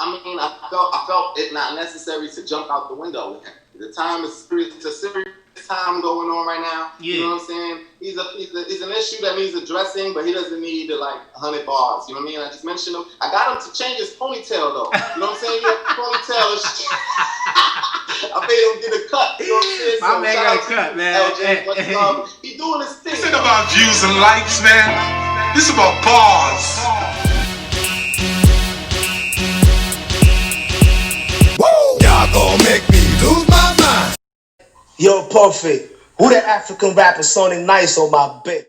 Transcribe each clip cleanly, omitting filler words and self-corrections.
I felt it not necessary to jump out the window with him. The time is serious. It's a serious time going on right now. Yeah. You know what I'm saying? He's an issue that needs addressing, but he doesn't need to 100 bars. You know what I mean? I just mentioned him. I got him to change his ponytail though. You know what I'm saying? Yeah, ponytail. I made him get a cut. You know what I'm saying? My man got a cut, man. LJ, he doing his thing. This ain't about views and likes, man. This is about bars. Y'all gon' make me lose my mind. Yo, Perfect. Who that African rapper sounding nice on my bit?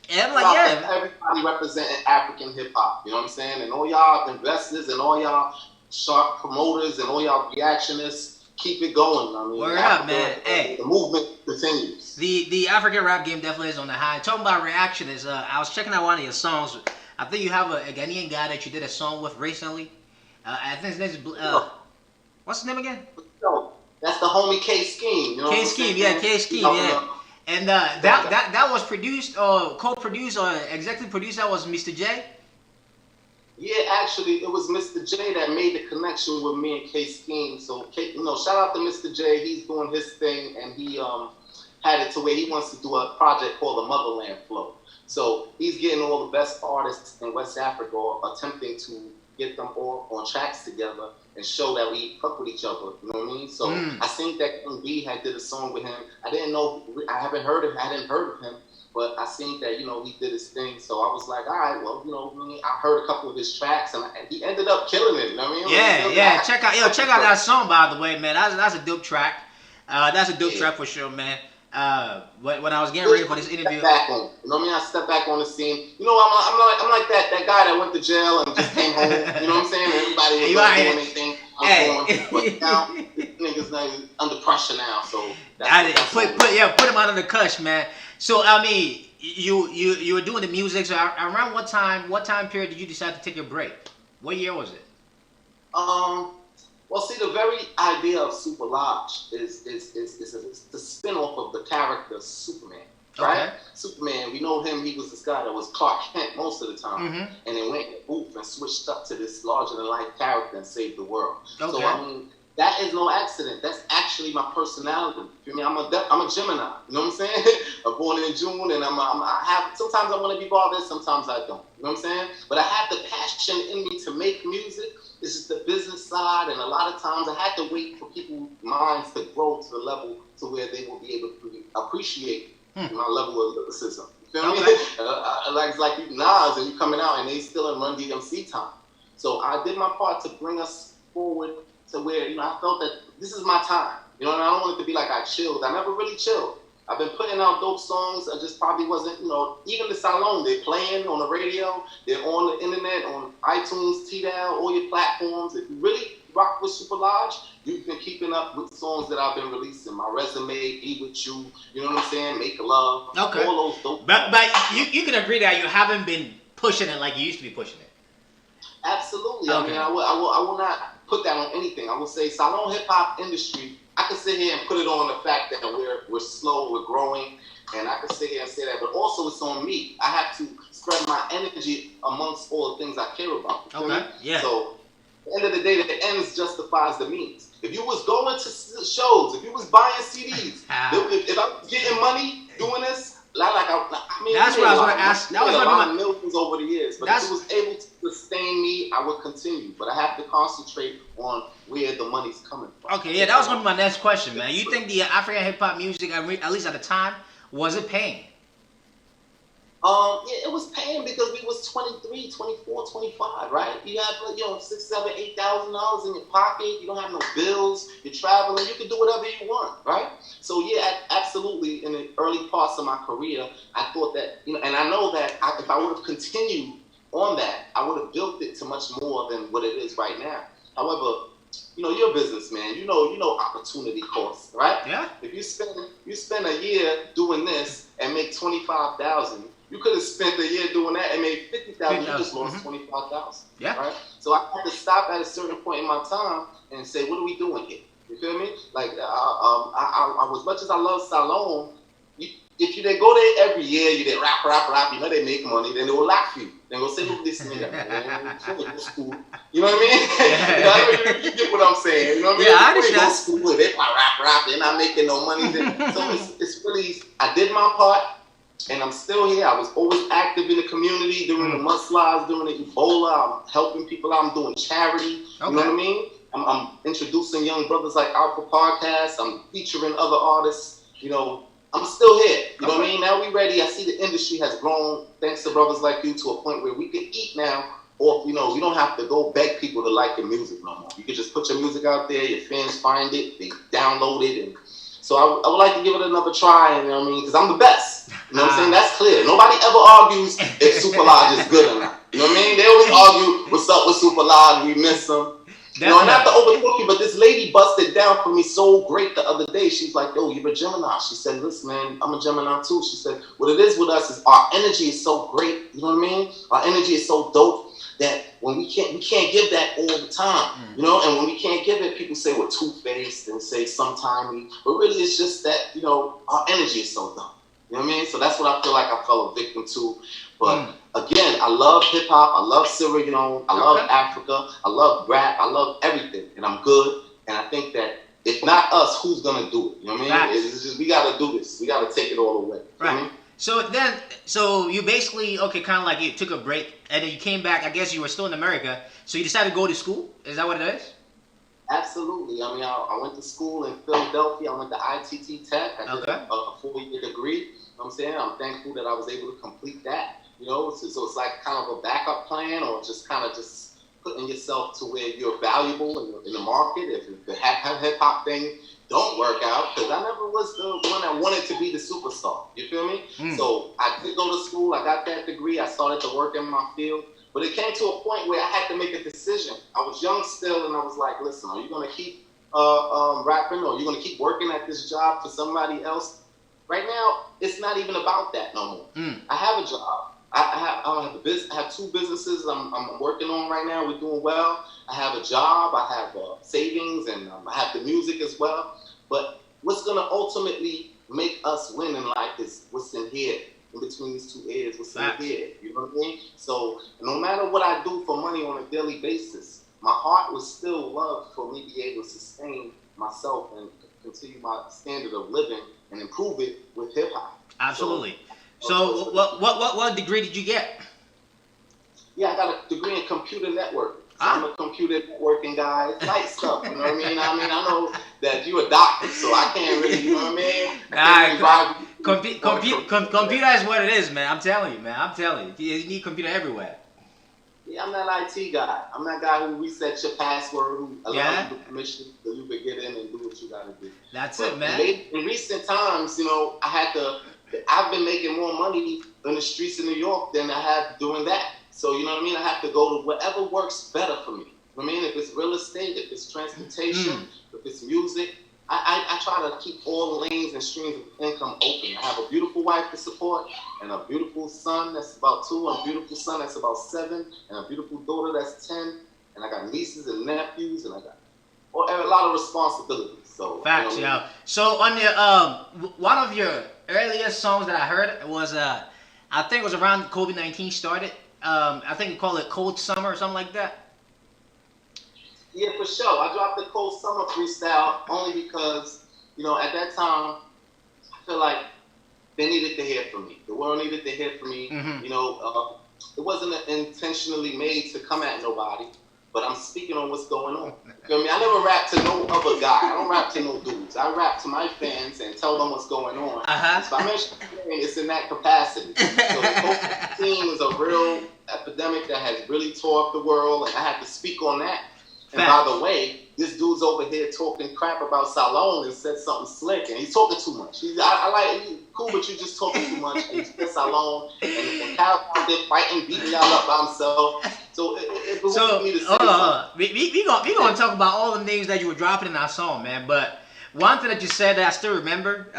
Yeah, I'm like, yeah. Everybody representing African hip hop. You know what I'm saying? And all y'all investors and all y'all sharp promoters and all y'all reactionists, keep it going. I mean, word up, man. Hey, the movement continues. The African rap game definitely is on the high. Talking about reactionists, I was checking out one of your songs. I think you have a Ghanaian guy that you did a song with recently. I think his name is what's his name again? That's the homie K Scheme. You know K Scheme, yeah, K Scheme, yeah. And that was produced, co-produced, or executive produced. That was Mr. J. Yeah, actually, it was Mr. J that made the connection with me and K Scheme. So, shout out to Mr. J. He's doing his thing, and he had it to where he wants to do a project called the Motherland Flow. So he's getting all the best artists in West Africa, attempting to get them all on tracks together and show that we fuck with each other. You know what I mean? So I think that King B had did a song with him. I didn't know, I hadn't heard of him, but I seen that, he did his thing. So I was like, all right, well, I heard a couple of his tracks and he ended up killing it. You know what I mean? Yeah. Check out that song, by the way, man. That's a dope track. That's a dope track for sure, man. When I was getting ready for this interview, you know what I mean? I stepped back on the scene. I'm like that guy that went to jail and just came home. You know what I'm saying? Everybody was doing anything. But now niggas not under pressure now. So put him under the cush, man. So I mean, you were doing the music. So around what time period did you decide to take a break? What year was it? Well, see, the very idea of Supa Laj is the spin-off of the character Superman, right? Okay. Superman, we know him, he was this guy that was Clark Kent most of the time, and then went in the booth and switched up to this larger-than-life character and saved the world. Okay. So, I mean, that is no accident. That's actually my personality. You feel me? I'm a Gemini. You know what I'm saying? I'm born in June, and sometimes I want to be bothered, sometimes I don't. You know what I'm saying? But I have the passion in me to make music. This is the business side, and a lot of times I had to wait for people's minds to grow to the level to where they will be able to appreciate my level of lyricism. You feel me? Like you Nas, and you coming out, and they still in Run DMC time. So I did my part to bring us forward to where I felt that this is my time. And I don't want it to be like I chilled. I never really chilled. I've been putting out dope songs. I just probably wasn't, even the Salon, they're playing on the radio, they're on the internet, on iTunes, TDAL, all your platforms. If you really rock with Supa Laj, you've been keeping up with songs that I've been releasing. My Resume, Be With You, you know what I'm saying? Make Love, okay. All those dope But you can agree that you haven't been pushing it like you used to be pushing it. Absolutely. Okay. I mean, I will not put that on anything. I will say Salon hip hop industry, I can sit here and put it on the fact that we're slow, we're growing, and I can sit here and say that, but also it's on me. I have to spread my energy amongst all the things I care about. Okay, yeah. So at the end of the day, the ends justifies the means. If you was going to shows, if you was buying CDs, if I was getting money doing this, that's what I was going to ask. That was a lot of millions over the years, but if it was able to sustain me, I would continue. But I have to concentrate on where the money's coming from. Okay, yeah, that was going to be my next question, man. You think the African hip hop music, at least at the time, was it paying? Yeah, it was paying because we was 23, 24, 25, right? You have $6,000, $7,000, $8,000 in your pocket. You don't have no bills. You're traveling. You can do whatever you want, right? So yeah, absolutely. In the early parts of my career, I thought that and I know that if I would have continued on that, I would have built it to much more than what it is right now. However, you're a businessman. You know opportunity costs, right? Yeah. If you spend a year doing this and make $25,000. You could have spent a year doing that and made $50,000. You just lost $25,000. Yeah. Right. So I had to stop at a certain point in my time and say, "What are we doing here?" You feel me? Like, I as much as I love Salon, if you they go there every year, you they rap. They make money, then they will laugh you. Then go say, look this nigga, man. So go school. You know what I mean? You get what I'm saying. You know what I mean? Yeah, I Before you go understand. to school with it, rap, they're not making no money. So it's really, I did my part, and I'm still here. I was always active in the community during the mudslides, during the Ebola. I'm helping people out. I'm doing charity. You know what I mean? I'm introducing young brothers like Alpha Podcast. I'm featuring other artists. You know, I'm still here. You know what I mean? Now we ready. I see the industry has grown, thanks to brothers like you, to a point where we can eat now. Or, you know, you don't have to go beg people to like your music no more. You can just put your music out there. Your fans find it. They download it. And so I would like to give it another try. You know what I mean? Because I'm the best. You know what I'm saying? That's clear. Nobody ever argues if Supa Laj is good or not. You know what I mean? They always argue, what's up with Supa Laj? We miss him. You know, and not to overtalk you, but this lady busted down for me so great the other day. She's like, yo, you're a Gemini. She said, listen, man, I'm a Gemini too. She said, what it is with us is our energy is so great. You know what I mean? Our energy is so dope that when we can't give that all the time. You know, and when we can't give it, people say we're two-faced and say sometime but really it's just that, you know, our energy is so dope. You know what I mean? So that's what I feel like I fell a victim to. But again, I love hip hop. I love Sierra Leone. I love Africa. I love rap. I love everything. And I'm good. And I think that if not us, who's going to do it? You know what I mean? It's just, we got to do this. We got to take it all away. Right. You know what I mean? So you basically, kind of like you took a break and then you came back. I guess you were still in America. So you decided to go to school? Is that what it is? Absolutely. I mean, I went to school in Philadelphia. I went to ITT Tech. I did a 4-year degree. You know what I'm saying? I'm thankful that I was able to complete that. You know, so it's like kind of a backup plan, or just kind of just putting yourself to where you're valuable in the market. If the hip hop thing don't work out, because I never was the one that wanted to be the superstar. You feel me? So I did go to school. I got that degree. I started to work in my field. But it came to a point where I had to make a decision. I was young still, and I was like, listen, are you going to keep rapping, or are you going to keep working at this job for somebody else? Right now, it's not even about that no more. I have a job. I have 2 businesses I'm working on right now. We're doing well. I have a job. I have savings, and I have the music as well. But what's going to ultimately make us win in life is what's in here, in between these 2 ears, what's in here. You know what I mean? So no matter what I do for money on a daily basis, my heart would still love for me to be able to sustain myself and continue my standard of living and improve it with hip hop. Absolutely. So what degree did you get? Yeah, I got a degree in computer networking. So I'm a computer networking guy. It's light stuff, you know what I mean? I know that you're a doctor, so I can't really, you know what I mean? Computer is what it is, man. I'm telling you, man. You need computer everywhere. Yeah, I'm that IT guy. I'm that guy who resets your password, who allows you the permission so you can get in and do what you got to do. That's it, man. In recent times, you know, I've been making more money in the streets of New York than I have doing that. So, you know what I mean? I have to go to whatever works better for me. I mean, if it's real estate, if it's transportation, if it's music, I try to keep all lanes and streams of income open. I have a beautiful wife to support, and a beautiful son that's about 2, and a beautiful son that's about 7, and a beautiful daughter that's 10, and I got nieces and nephews, and I got a lot of responsibilities. So, facts, you know what I mean? So on your one of your earliest songs that I heard was I think it was around COVID-19 started. I think you call it Cold Summer or something like that. Yeah, for sure. I dropped the Cold Summer freestyle only because, you know, at that time, I feel like they needed to hear from me. The world needed to hear from me. You know, it wasn't intentionally made to come at nobody, but I'm speaking on what's going on. You feel me? I never rap to no other guy. I don't rap to no dudes. I rap to my fans and tell them what's going on. If I mention it's in that capacity. So COVID-19 is a real epidemic that has really tore up the world, and I had to speak on that. And by the way, this dude's over here talking crap about Salone and said something slick, and he's talking too much. I like, he's cool, but you're just talking too much. And he said Salone, and Cal out there fighting, beating y'all up by himself. So it behooves me to say we gonna talk about all the names that you were dropping in our song, man. But one thing that you said that I still remember,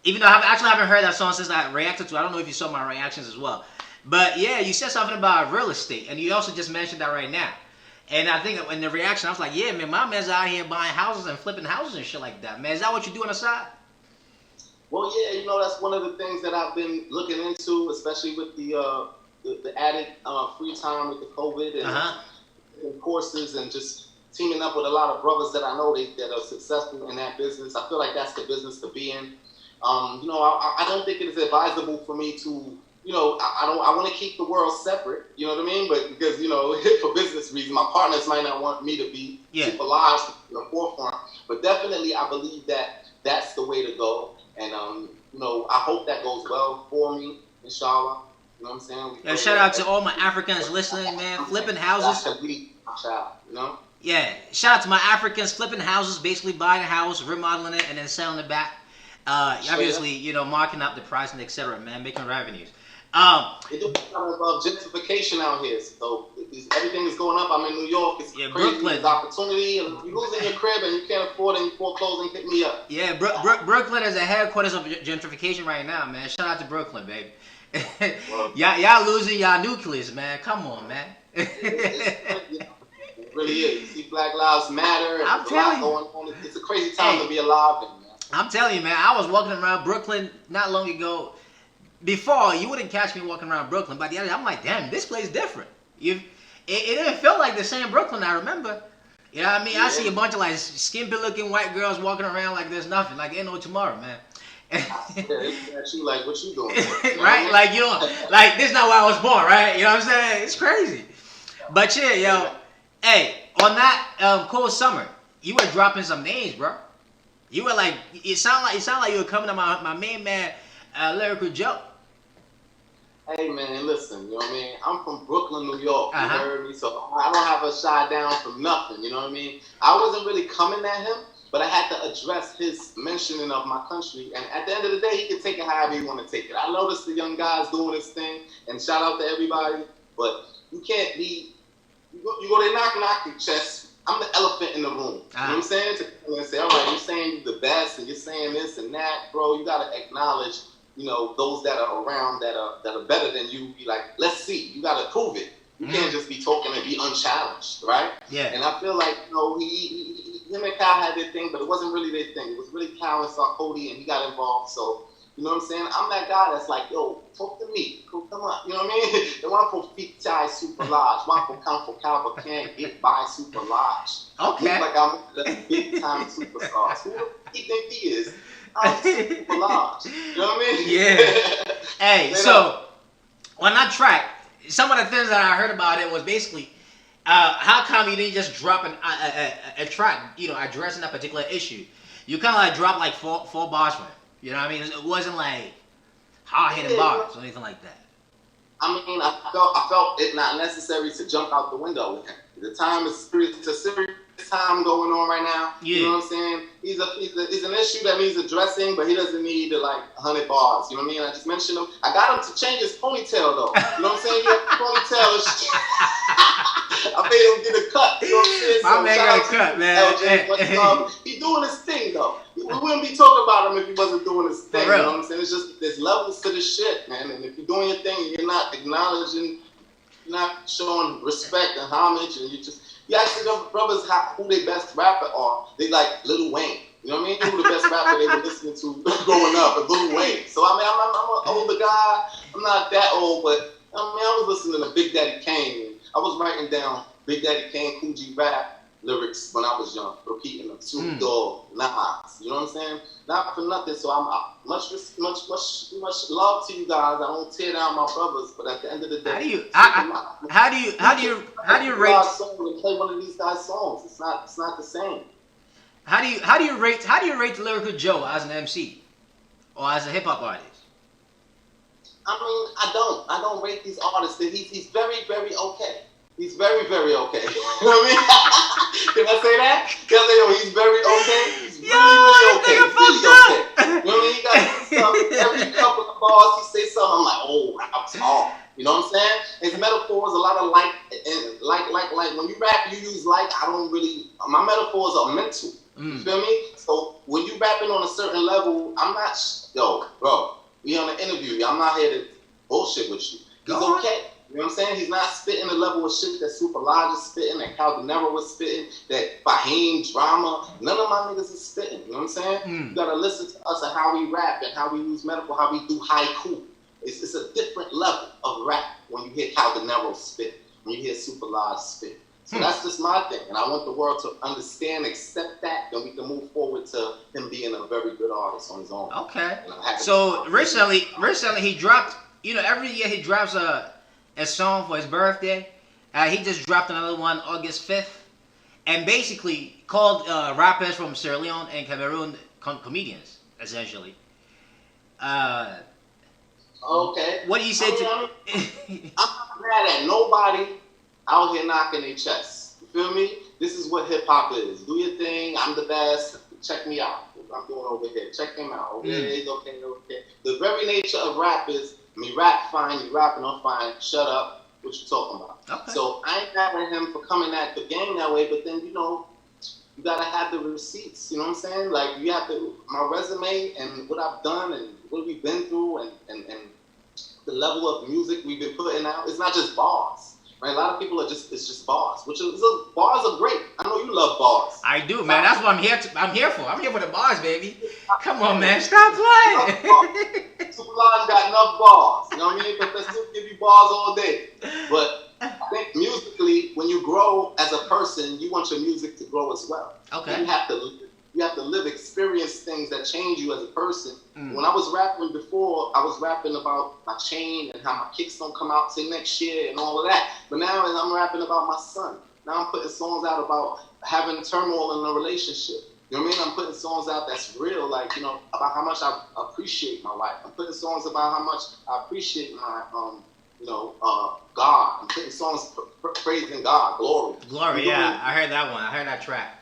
even though I haven't heard that song since I reacted to it. I don't know if you saw my reactions as well. But yeah, you said something about real estate, and you also just mentioned that right now. And I think in the reaction, I was like, yeah, man, my man's out here buying houses and flipping houses and shit like that. Man, is that what you do on the side? Well, yeah, you know, that's one of the things that I've been looking into, especially with the the added free time with the COVID and courses and just teaming up with a lot of brothers that I know that are successful in that business. I feel like that's the business to be in. I don't think it is advisable for me to, I want to keep the world separate, you know what I mean? But because, for business reasons, my partners might not want me to be super large in the forefront. But definitely, I believe that that's the way to go. And, I hope that goes well for me, inshallah. You know what I'm saying? Shout out to all my Africans listening, man. Flipping houses. Yeah, shout out to my Africans flipping houses, basically buying a house, remodeling it, and then selling it back. Obviously, marking up the price and etc. Man, making revenues. They do kind of gentrification out here, so everything is going up. I'm in New York. It's crazy. Brooklyn. There's opportunity. And if you're losing your crib and you can't afford it and you foreclosing, hit me up. Yeah, Brooklyn is the headquarters of gentrification right now, man. Shout out to Brooklyn, baby. y'all losing y'all nucleus, man. Come on, man. It really is. You see Black Lives Matter. I'm telling you. It's a crazy time to be alive in, man. I'm telling you, man. I was walking around Brooklyn not long ago. Before, you wouldn't catch me walking around Brooklyn. By the other, I'm like, damn, this place is different. It didn't feel like the same Brooklyn I remember. You know what I mean? Yeah. I see a bunch of like skimpy-looking white girls walking around like there's nothing, like ain't no tomorrow, man. You like what you doing, right? Like like this is not where I was born, right? You know what I'm saying? It's crazy. But yeah, yo, hey, on that cold summer, you were dropping some names, bro. You were like, it sound like you were coming to my main man, Lyrical Joe. Hey man, listen, you know what I mean? I'm from Brooklyn, New York, you heard me? So I don't have a shy down from nothing, you know what I mean? I wasn't really coming at him, but I had to address his mentioning of my country. And at the end of the day, he can take it however he want to take it. I noticed the young guys doing this thing, and shout out to everybody, but you can't be, you go there knock your chest. I'm the elephant in the room. You know what I'm saying? To say, all right, you're saying you're the best, and you're saying this and that, bro. You got to acknowledge, those that are around that are better than you. Be like, let's see. You got to prove it. You can't just be talking and be unchallenged, right? Yeah. And I feel like, him and Cal had their thing, but it wasn't really their thing. It was really Cal and Sarkozy, and he got involved. So, you know what I'm saying? I'm that guy that's like, yo, talk to me. Come on. You know what I mean? The one for feet tie Supa Laj. One for count for Cal, but can't get by Supa Laj. Okay. Look like I'm the big time superstar. Who do you think he is? I'm Supa Laj. You know what I mean? Yeah. Hey, so on that track, some of the things that I heard about it was basically, how come you didn't just drop a track, addressing that particular issue? You kind of like dropped like four bars from it. You know what I mean? It wasn't like hard-hitting bars or anything like that. I mean, I felt it not necessary to jump out the window with him. The time is it's a serious time going on right now. Yeah. You know what I'm saying? He's an issue that needs addressing, but he doesn't need 100 bars. You know what I mean? I just mentioned him. I got him to change his ponytail though. You know what I'm saying? Your ponytail is. I made him get a cut. You know what I'm saying? My man got a cut, man. LJ, he's doing his thing though. We wouldn't be talking about him if he wasn't doing his thing. You know what I'm saying? It's just there's levels to this shit, man. And if you're doing your thing and you're not acknowledging, you're not showing respect and homage, and you ask the brothers who their best rapper are. They like Lil Wayne. You know what I mean? Who the best rapper they were listening to growing up? And Lil Wayne. So I mean, I'm an older guy. I'm not that old, but I mean, I was listening to Big Daddy Kane. And I was writing down Big Daddy Kane, Coogee rap lyrics when I was young, repeating them. Snoop Dogg, Nas. You know what I'm saying? Not for nothing. So I'm much love to you guys. I don't tear down my brothers, but at the end of the day, how do you rate? Play one of these guys' songs. It's not the same. How do you rate Lyrical Joe as an MC or as a hip hop artist? I mean, I don't rate these artists. He's very, very okay. He's very, very okay. You know what I mean? Can I say that? Can I say, he's very okay? He's really okay. Really okay. You know what I mean? He got stuff. Every couple of bars, he say something. I'm like, oh, rap's hard. You know what I'm saying? His metaphors, a lot of like. When you rap, you use like. I don't really. My metaphors are mental. You feel me? So when you rapping on a certain level, I'm not. Yo, bro, we on an interview. I'm not here to bullshit with you. He's okay. You know what I'm saying? He's not spitting the level of shit that Supa Laj is spitting, that Cal Jone was spitting, that Fahim, Drama. None of my niggas is spitting. You know what I'm saying? You gotta listen to us and how we rap and how we use metaphor, how we do haiku. It's a different level of rap. when you hear Caldanero spit, when you hear Supa Laj spit. So that's just my thing, and I want the world to understand, accept that, then we can move forward to him being a very good artist on his own. Okay. So recently he dropped. You know, every year he drops a song for his birthday. He just dropped another one August 5th, and basically called rappers from Sierra Leone and Cameroon comedians, essentially. Okay. What do you say to? I'm not mad at nobody out here knocking their chests. You feel me? This is what hip hop is. Do your thing. I'm the best. Check me out. I'm doing over here. Check him out. Over here, he's okay. The very nature of rap is, rap fine, you rapping on fine. Shut up. What you talking about? Okay. So I ain't mad at him for coming at the game that way, but then, you know, you gotta have the receipts. You know what I'm saying? Like, you have to, my resume and what I've done and what we've been through and the level of music we've been putting out. It's not just bars. Right? A lot of people are just, it's just bars, bars are great. I know you love bars. I do, man. That's what I'm here for. I'm here for the bars, baby. Come on, man. Stop playing. Supa Laj got enough bars. You know what I mean? But let's still give you bars all day. But I think musically, when you grow as a person, you want your music to grow as well. Okay. And you have to live, experience things that change you as a person. When I was rapping before, I was rapping about my chain and how my kicks don't come out till next year and all of that. But now I'm rapping about my son. Now I'm putting songs out about having turmoil in a relationship. You know what I mean? I'm putting songs out that's real, like, you know, about how much I appreciate my wife. I'm putting songs about how much I appreciate my, God. I'm putting songs praising God, glory. Yeah, I heard that one. I heard that track.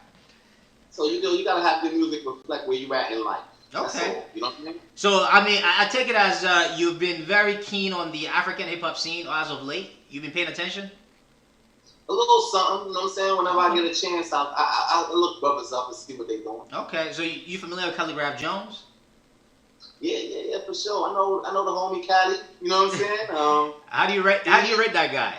So you gotta have your music reflect where you're at in life. Okay. You know what I mean? So I take it as you've been very keen on the African hip hop scene as of late. You've been paying attention. A little something, you know what I'm saying? Whenever I get a chance, I look brothers up and see what they're doing. Okay, so you familiar with Khali Jones? Yeah, for sure. I know the homie Khali. You know what I'm saying? How do you rate that guy?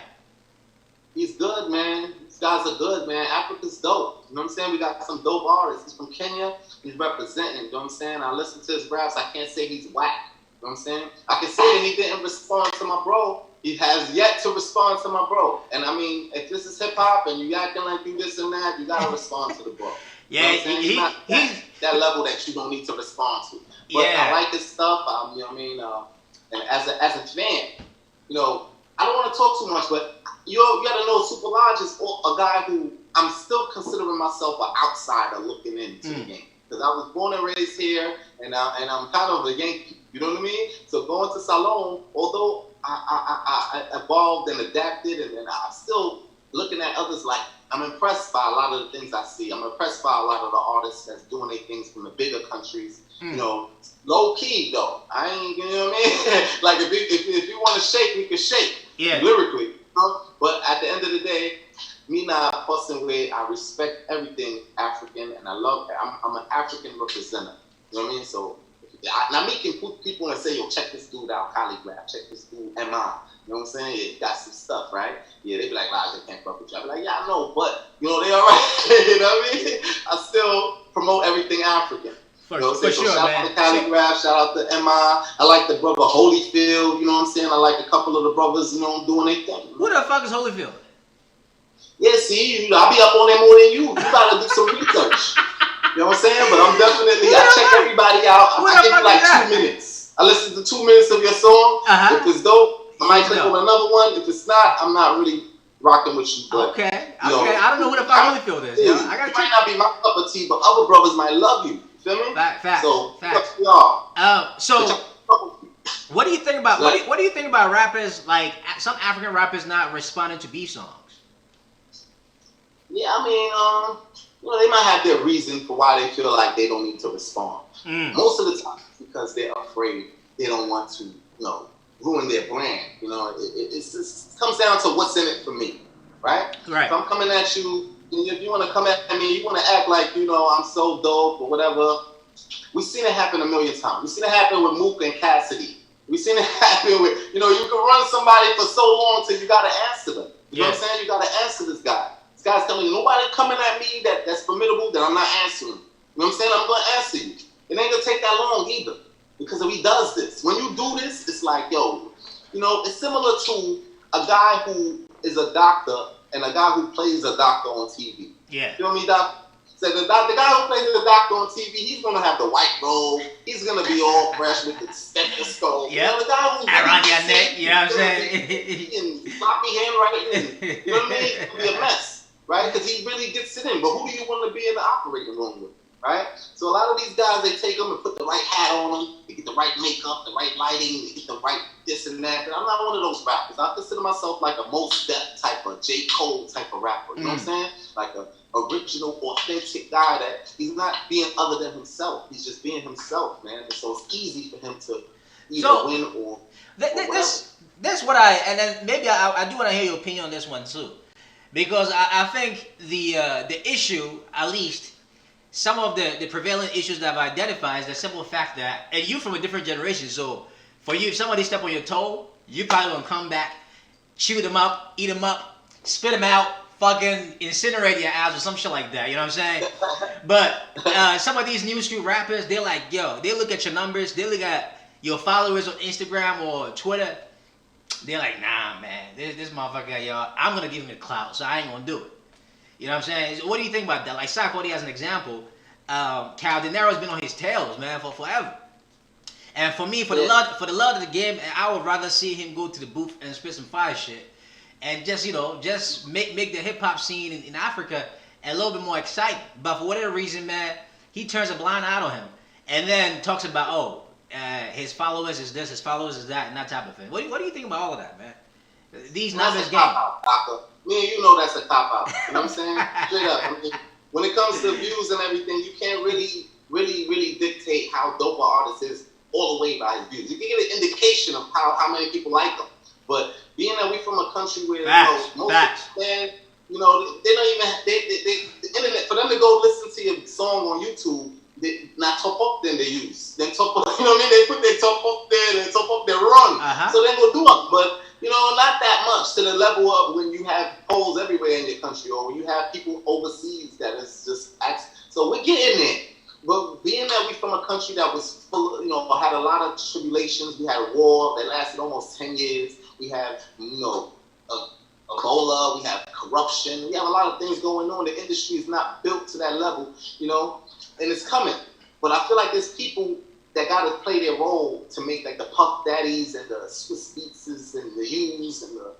He's good, man. These guys are good, man. Africa's dope. You know what I'm saying? We got some dope artists. He's from Kenya. He's representing. You know what I'm saying? I listen to his raps. I can't say he's whack. You know what I'm saying? I can say that he didn't respond to my bro. He has yet to respond to my bro. And I mean, if this is hip hop and you acting like you this and that, you gotta respond to the bro. Yeah, you know he's not that level that you don't need to respond to. But I like his stuff. You know what I mean? And as a fan, you know, I don't want to talk too much, but you gotta know Supa Laj is a guy who I'm still considering myself an outsider looking into the game. Because I was born and raised here, and I'm kind of a Yankee. You know what I mean? So going to Salon, although I evolved and adapted, and I'm still looking at others like, I'm impressed by a lot of the things I see. I'm impressed by a lot of the artists that's doing their things from the bigger countries. You know, low key though. I ain't, you know what I mean? Like if you want to shake, we can shake. Yeah. Lyrically. You know? But at the end of the day, me not fussing with, I respect everything African, and I love. I'm an African representative. You know what I mean? So now me can put people and say, yo, check this dude out, Khali Graph. Check this dude, MI. You know what I'm saying? Yeah, he got some stuff, right? Yeah, they be like, Laj, they can't fuck with you. I be like, yeah, I know, but you know they all right. You know what I mean? I still promote everything African. For sure, man. Shout out to Khali Graph, shout out to MI. I like the brother Holyfield, you know what I'm saying? I like a couple of the brothers, you know, doing their thing. Who the fuck is Holyfield? Yeah, see, I be up on there more than you. You gotta do some research. You know what I'm saying? But I'm definitely, I check everybody out. I give you like 2 minutes. I listen to 2 minutes of your song. If it's dope, I might click on another one. If it's not, I'm not really rocking with you. But, okay. I don't know who the fuck Holyfield is. Dude, I gotta might not be my cup of tea, but other brothers might love you. You feel me? Facts. So, facts. So, what do you think about what do you think about rappers, like some African rappers not responding to beef songs? Yeah, I mean, you know, they might have their reason for why they feel like they don't need to respond. Most of the time, it's because they're afraid. They don't want to, you know, ruin their brand. You know, it comes down to what's in it for me, right? Right. If I'm coming at you, if you want to come at me, you want to act like, you know, I'm so dope or whatever. We've seen it happen a million times. We've seen it happen with Mook and Cassidy. We've seen it happen with, you know, you can run somebody for so long till you got to answer them. You know what I'm saying? You got to answer this guy. This guy's telling nobody coming at me that's formidable that I'm not answering. You know what I'm saying? I'm going to answer you. It ain't going to take that long either. Because if he does this, when you do this, it's like, yo, you know, it's similar to a guy who is a doctor and a guy who plays a doctor on TV. Yeah. You feel me, Doc? So the guy who plays the doctor on TV, he's gonna have the white robe. He's gonna be all fresh with the stethoscope. Yeah. You know, the guy who's around your neck. You know what I'm saying? And sloppy handwriting. You know what I mean? It's gonna be a mess, right? Because he really gets it in. But who do you want to be in the operating room with? Right? So a lot of these guys, they take them and put the right hat on them, they get the right makeup, the right lighting, they get the right this and that. And I'm not one of those rappers. I consider myself like a Mos Def type of J. Cole type of rapper. You know what I'm saying? Like a original, authentic guy that he's not being other than himself. He's just being himself, man. And so it's easy for him to either win or this what and then maybe I do want to hear your opinion on this one too. Because I think the issue, at least, some of the prevalent issues that I've identified is the simple fact that, and you from a different generation, so for you, if somebody step on your toe, you probably gonna come back, chew them up, eat them up, spit them out, fucking incinerate your ass or some shit like that, you know what I'm saying? But some of these new school rappers, they're like, yo, they look at your numbers, they look at your followers on Instagram or Twitter, they're like, nah, man, this motherfucker, yo, I'm gonna give him the clout, so I ain't gonna do it. You know what I'm saying? What do you think about that? Like Sarkozy as an example, Cal De Niro's been on his tails, man, for forever. And for me, for the love of the game, I would rather see him go to the booth and spit some fire shit, and just make the hip hop scene in Africa a little bit more exciting. But for whatever reason, man, he turns a blind eye on him, and then talks about his followers is this, his followers is that, and that type of thing. What do you think about all of that, man? These numbers game. Me and you know that's a cop out. You know what I'm saying? Straight up. I mean, when it comes to views and everything, you can't really dictate how dope an artist is all the way by his views. You can get an indication of how many people like him. But being that we from a country where most people, man, they don't even the internet for them to go listen to your song on YouTube. They not top up than they use. Then top up, you know what I mean? They put their top up there, they top up their run. So they go do it. But not that much to the level of when you have polls everywhere in your country or when you have people overseas that is just so we're getting there. But being that we from a country that was full, had a lot of tribulations, we had a war that lasted almost 10 years. We have, Ebola, we have corruption, we have a lot of things going on. The industry is not built to that level, and it's coming. But I feel like there's people that got to play their role to make like the Puff Daddies and the Swiss Beatses and the Hughes and the,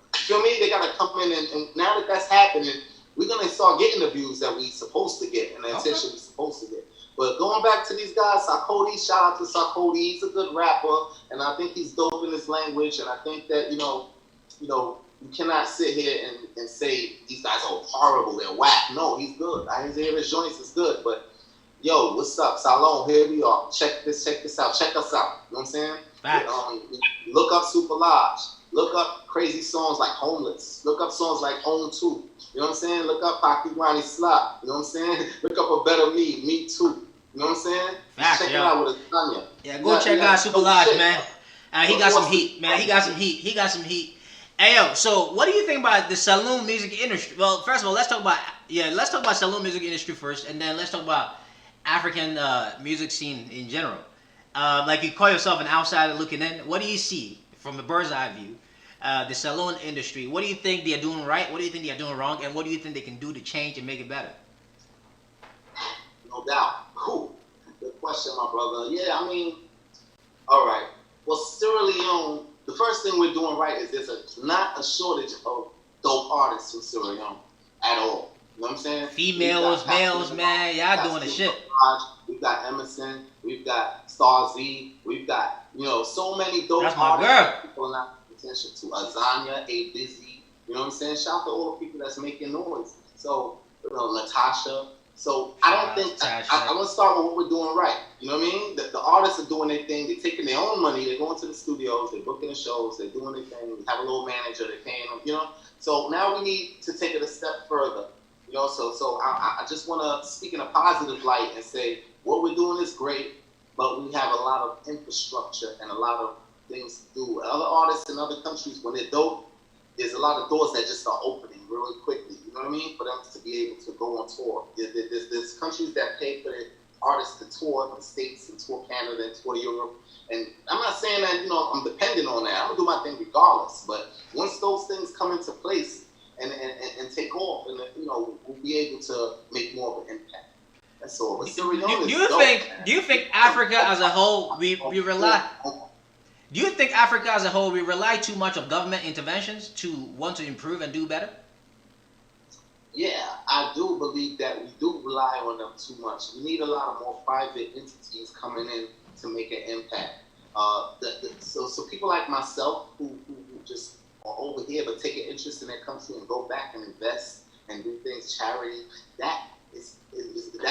they got to come in and now that that's happening, we're going to start getting the views that we supposed to get and the attention we supposed to get. But going back to these guys, Sarkozy, shout out to Sarkozy, he's a good rapper and I think he's dope in his language and I think that, you cannot sit here and say these guys are horrible, they're whack. No, he's good. I hear his joints is good, but yo, what's up? Salon, here we are. Check this out. Check us out. You know what I'm saying? Look up Supa Laj. Look up crazy songs like Homeless. Look up songs like Own Too. You know what I'm saying? Look up Paki Wani Slap. You know what I'm saying? Look up A Better Me Too. You know what I'm saying? Check it out with Tanya. Yeah, go check out Supa Laj, man. He got some heat, man. He got some heat. Hey, yo, so what do you think about the saloon music industry? Well, first of all, let's talk about saloon music industry first, and then let's talk about African music scene in general. Like you call yourself an outsider looking in. What do you see from a bird's eye view? The saloon industry. What do you think they are doing right? What do you think they are doing wrong? And what do you think they can do to change and make it better? No doubt. Cool. Good question, my brother. Yeah, I mean, all right. Well, Sierra Leone, the first thing we're doing right is there's not a shortage of dope artists in Sierra Leone at all. You know what I'm saying? Females, males, man, y'all doing the shit. We've got Emerson, we've got Star Z, we've got, so many dope That's artists my that people are not paying attention to. Azania, A Busy, you know what I'm saying? Shout out to all the people that's making noise. So, Natasha. So I don't think I want to start with what we're doing right. You know what I mean? The artists are doing their thing. They're taking their own money. They're going to the studios. They're booking the shows. They're doing their thing. We have a little manager. They're paying them. So now we need to take it a step further. So I just want to speak in a positive light and say what we're doing is great, but we have a lot of infrastructure and a lot of things to do. Other artists in other countries, when they're dope, there's a lot of doors that just start opening really quickly. You know what I mean? For them to be able to go on tour. There's countries that pay for artists to tour the States and tour Canada and tour Europe. And I'm not saying that, you know, I'm dependent on that. I'm going to do my thing regardless. But once those things come into place and take off, and you know, we'll be able to make more of an impact. That's all. But do you think Africa as a whole, we rely... Do you think Africa as a whole, we rely too much on government interventions to want to improve and do better? Yeah, I do believe that we do rely on them too much. We need a lot of more private entities coming in to make an impact. So people like myself who just are over here but take an interest in their country and go back and invest and do things charity, that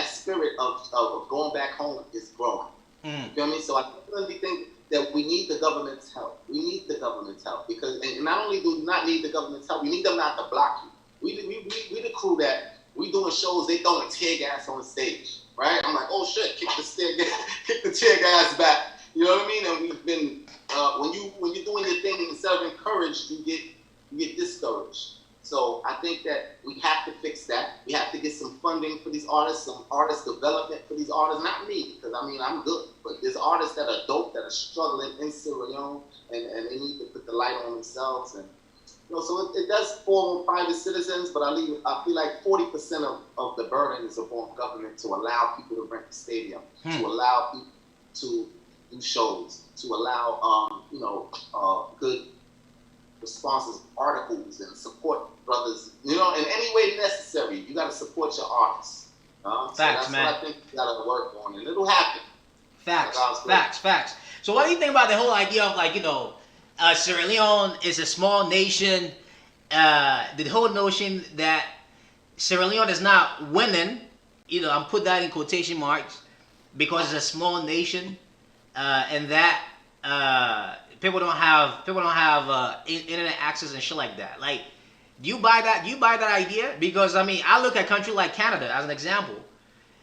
spirit of going back home is growing. You feel me? So I definitely think that we need the government's help. We need the government's help because, and not only do we not need the government's help, we need them not to block you. We the crew that we doing shows, they throwing tear gas on the stage, right? I'm like, oh shit, kick the tear gas back. You know what I mean? And we've been when you're doing your thing instead of encouraged, you get discouraged. So I think that we have to fix that. We have to get some funding for these artists, some artist development for these artists. Not me, because I mean I'm good, but there's artists that are dope, that are struggling in Sierra Leone, and they need to put the light on themselves. And you know, so it does fall on private citizens, but I feel like 40% of the burden is upon government to allow people to rent the stadium, to allow people to do shows, to allow good responses, articles, and support brothers. You know, in any way necessary, you got to support your artists. Facts, so that's man. what I think you got to work on, and it'll happen. Facts. So what do you think about the whole idea of, like, you know, Sierra Leone is a small nation, the whole notion that Sierra Leone is not winning, you know, I'm put that in quotation marks, because it's a small nation, and that people don't have internet access and shit like that. Like, do you buy that? Do you buy that idea? Because I mean, I look at a country like Canada as an example.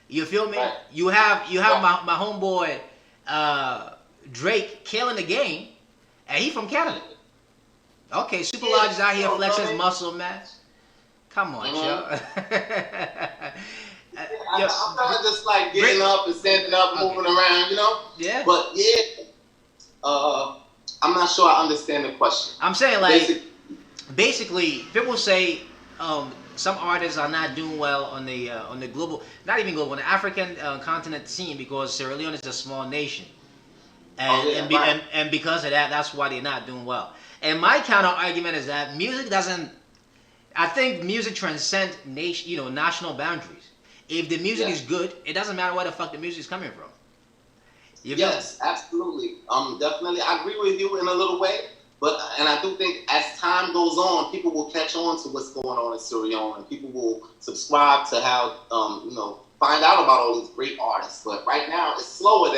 You feel me? Right. You have my homeboy Drake killing the game, and he from Canada. Okay, Supa Laj is out here flexing his muscle mass. Come on, Joe. I'm kind of just like getting up and standing up, moving around, you know? Yeah. But yeah, I'm not sure I understand the question. I'm saying, like, basically, people say some artists are not doing well on the global, not even global, on the African continent scene because Sierra Leone is a small nation, and because of that, that's why they're not doing well. And my counter argument is that music doesn't. I think music transcends national boundaries. If the music is good, it doesn't matter where the fuck the music is coming from. Yes, absolutely. Definitely, I agree with you in a little way. And I do think as time goes on, people will catch on to what's going on in Sierra Leone, and people will subscribe to how, find out about all these great artists. But right now, it's slower.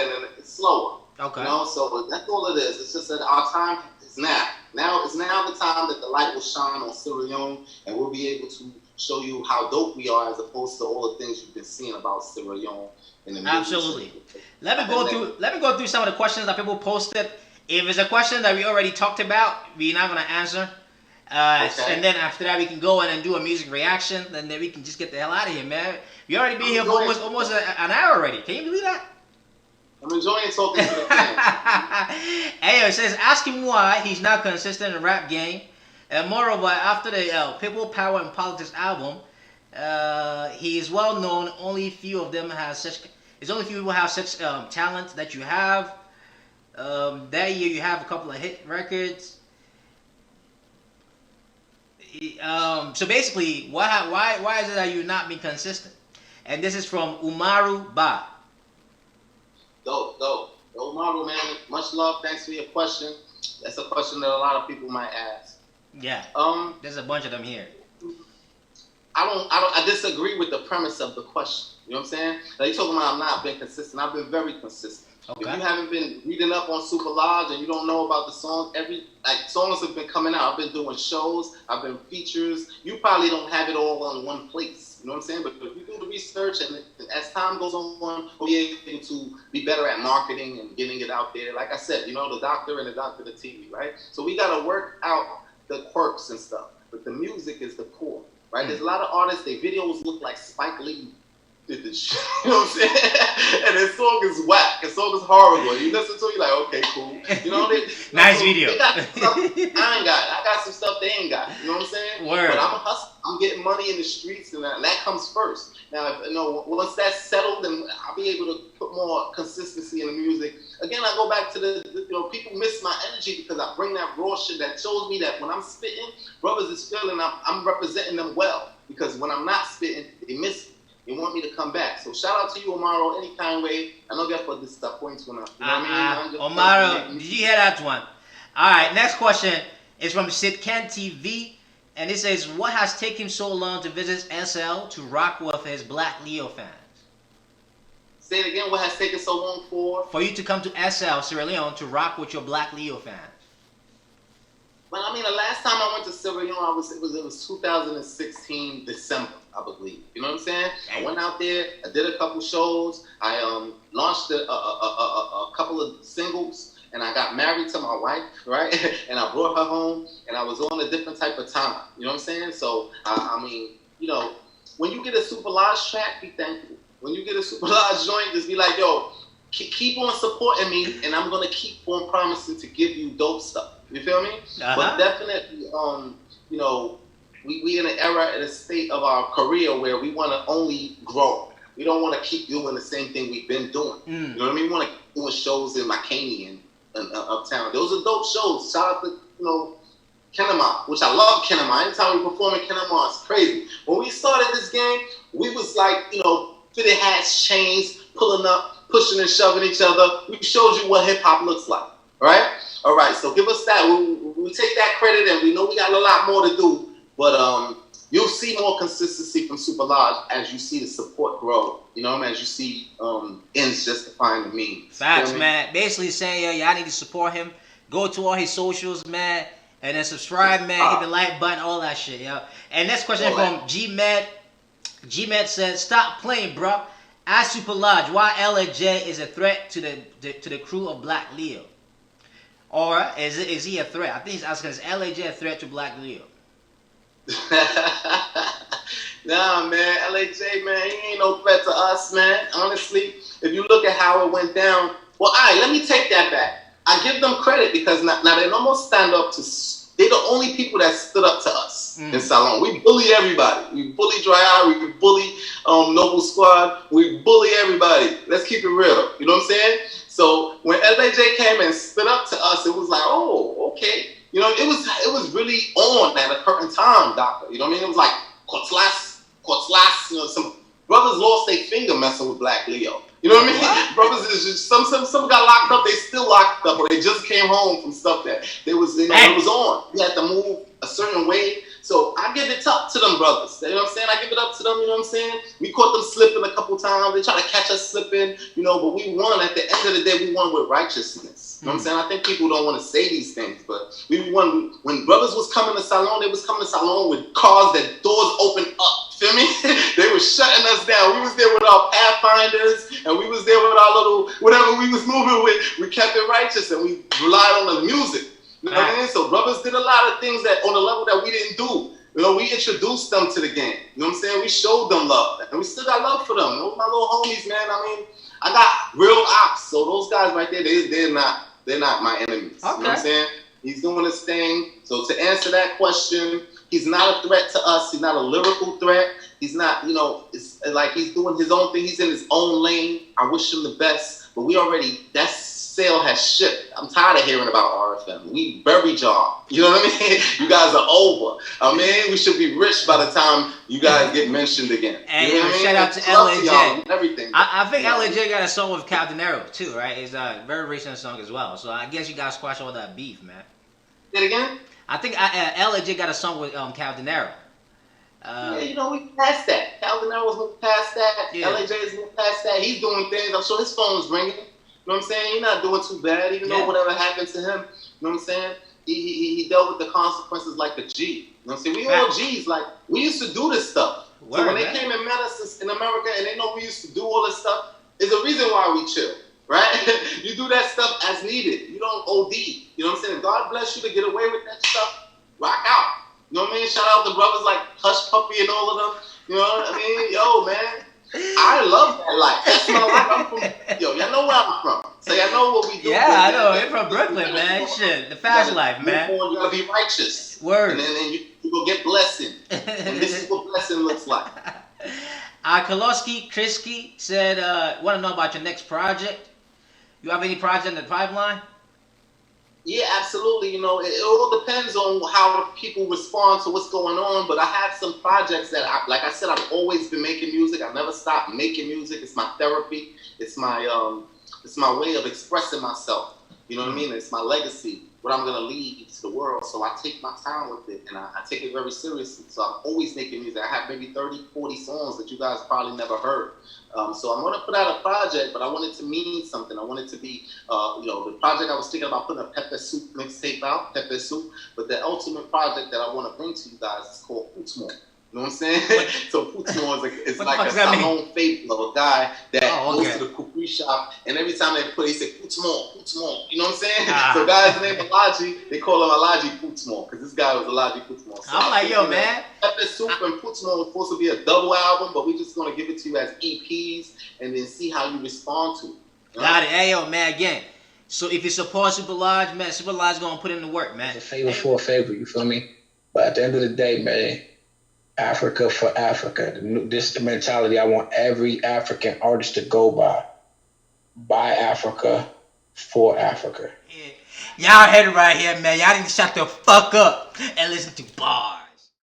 Okay. You know, so that's all it is. It's just that our time is now. Now it's now the time that the light will shine on Sierra Leone, and we'll be able to show you how dope we are, as opposed to all the things you've been seeing about Sierra Leone in the music. Absolutely. Let me go through some of the questions that people posted. If it's a question that we already talked about, we're not going to answer. Okay. And then after that, we can go in and do a music reaction. And then we can just get the hell out of here, man. We already been here for almost an hour already. Can you believe that? I'm enjoying talking to the fans. Hey, it says, ask him why he's not consistent in the rap game. And moreover, after the People, Power, and Politics album, he is well known. Only few of them have such. It's only few people have such talent that you have. That year you have a couple of hit records. So basically, why is it that you're not being consistent? And this is from Umaru Ba. Dope. Umaru, man, much love. Thanks for your question. That's a question that a lot of people might ask. Yeah. There's a bunch of them here. I disagree with the premise of the question. You know what I'm saying? Like, you're talking about I'm not being consistent. I've been very consistent. Okay. If you haven't been reading up on Supa Laj and you don't know about the songs, songs have been coming out. I've been doing shows, I've been features. You probably don't have it all in one place. You know what I'm saying? But if you do the research and as time goes on, we'll be able to be better at marketing and getting it out there. Like I said, the doctor and the doctor, the TV, right? So we got to work out the quirks and stuff. But the music is the core, right? There's a lot of artists, their videos look like Spike Lee did the shit. You know what I'm saying? And his song is whack. His song is horrible. You listen to it, you're like, okay, cool. You know, nice video. They got some stuff I ain't got. I got some stuff they ain't got. You know what I'm saying? Word. But I'm a hustler. I'm getting money in the streets, and that comes first. Now, if, once that's settled, then I'll be able to put more consistency in the music. Again, I go back to the people miss my energy because I bring that raw shit that shows me that when I'm spitting, brothers is feeling I'm representing them well. Because when I'm not spitting, they miss me. They want me to come back. So shout out to you, Omaro, any kind of way. I know that for this stuff points when I, you know what I mean? Omaro, did you hear that one? All right, next question is from Sitcan TV. And it says, what has taken so long to visit SL to rock with his Black Leo fans? Say it again, what has taken so long for? For you to come to SL, Sierra Leone, to rock with your Black Leo fans. Well, I mean, the last time I went to Sierra Leone, it was 2016 December, I believe. You know what I'm saying? I went out there, I did a couple shows, I launched a couple of singles. And I got married to my wife, right? And I brought her home, and I was on a different type of time. You know what I'm saying? So, I mean, when you get a Supa Laj track, be thankful. When you get a Supa Laj joint, just be like, yo, keep on supporting me, and I'm going to keep on promising to give you dope stuff. You feel me? But definitely, we in an era, in a state of our career where we want to only grow. We don't want to keep doing the same thing we've been doing. You know what I mean? We want to keep doing shows in McCaney and uptown. Those are dope shows. Shout out to Kenema, which I love Kenema. Anytime we perform in Kenema, it's crazy. When we started this game, we was like, fitted hats, chains, pulling up, pushing and shoving each other. We showed you what hip hop looks like. All right. So give us that. We take that credit, and we know we got a lot more to do. But you'll see more consistency from Supa Laj as you see the support grow. As you see ends justifying the means. Facts, man. Basically saying, y'all need to support him. Go to all his socials, man. And then subscribe, man. Hit the like button, all that shit, yo. And next question from G-Med. G-Med says, stop playing, bro. Ask Supa Laj why LJ is a threat to the crew of Black Leo. Or is he a threat? I think he's asking, is LJ a threat to Black Leo? Nah, man, LAJ, man, he ain't no threat to us, man. Honestly, if you look at how it went down, well, all right, let me take that back. I give them credit because now they almost stand up to. They're the only people that stood up to us in Salon. We bully everybody. We bully Dry Eye. We bully Noble Squad. We bully everybody. Let's keep it real. You know what I'm saying? So when LAJ came and stood up to us, it was like, oh, okay. It was really on at a certain time, doctor. You know what I mean? It was like Courts last. Some brothers lost their finger messing with Black Leo. You know what I mean? What? Brothers is just some got locked up. They still locked up, or they just came home from stuff that it was on. We had to move a certain way. So I give it up to them brothers. You know what I'm saying? I give it up to them. You know what I'm saying? We caught them slipping a couple times. They tried to catch us slipping. But we won. At the end of the day, we won with righteousness. You know what I'm saying? I think people don't want to say these things, but we won. When brothers was coming to Salon, they was coming to Salon with cars that doors opened up. Feel me? They were shutting us down. We was there with our Pathfinders, and we was there with our little, whatever we was moving with. We kept it righteous, and we relied on the music. You know what I mean? So brothers did a lot of things that on a level that we didn't do. We introduced them to the game. You know what I'm saying? We showed them love, and we still got love for them. Those my little homies, man. I mean, I got real ops. So those guys right there, they're not my enemies. Okay. You know what I'm saying? He's doing his thing. So to answer that question, he's not a threat to us. He's not a lyrical threat. He's not, it's like he's doing his own thing. He's in his own lane. I wish him the best. But that sale has shipped. I'm tired of hearing about RFM. We buried y'all. You know what I mean? You guys are over. I mean, we should be rich by the time you guys get mentioned again. And you know shout out to LAJ. Everything. I think LAJ got a song with Caldenero too, right? It's a very recent song as well. So I guess you guys squash all that beef, man. Say it again? I think LAJ got a song with Caldenero. We passed that. Caldenero was moved past that. Yeah. LAJ is moved past that. He's doing things. I'm sure his phone's ringing. You know what I'm saying? He's not doing too bad, even though whatever happened to him. You know what I'm saying? He dealt with the consequences like a G. You know what I'm saying? We all G's. Like, we used to do this stuff. So when they came and met us in America and they know we used to do all this stuff, there's a reason why we chill. Right? You do that stuff as needed. You don't OD. You know what I'm saying? God bless you to get away with that stuff. Rock out. You know what I mean? Shout out to brothers like Hush Puppy and all of them. You know what I mean? Yo, man. I love that life. That's my life. I'm from, y'all know where I'm from. So y'all know what we do. Yeah, I know. You're from Brooklyn, man. Shit, the fast life, man. You gotta be righteous. Word. And then you will get blessing. And this is what blessing looks like. Koloski Krisky said, want to know about your next project. You have any project in the pipeline? Yeah, absolutely. It all depends on how people respond to what's going on. But I have some projects that, like I said, I've always been making music. I never stopped making music. It's my therapy. It's my way of expressing myself. You know what I mean? It's my legacy, what I'm going to leave to the world. So I take my time with it, and I take it very seriously. So I'm always making music. I have maybe 30, 40 songs that you guys probably never heard. So I'm going to put out a project, but I want it to mean something. I want it to be, the project I was thinking about putting a Pepper Soup mixtape out, Pepper Soup. But the ultimate project that I want to bring to you guys is called Putzmore. You know what I'm saying? So Putzmore is like a salon fable of a guy that goes to the cookery shop, and every time he say Putzmore. You know what I'm saying? So guys named Alaji, they call him Alaji Putzmore because this guy was Alaji Putzmore. So I'm like, yo, man. Pepper Soup and Putzmore was supposed to be a double album, but we're just going to give it to you as EPs and then see how you respond to it. Got it. Hey, yo, man, again. So if you support Supa Laj, man, Supa Laj going to put in the work, man. It's a favor for a favor, you feel me? But at the end of the day, man, Africa for Africa. This is the mentality I want every African artist to go by Africa, for Africa. Yeah. Y'all heard it right here, man. Y'all need to shut the fuck up and listen to bars.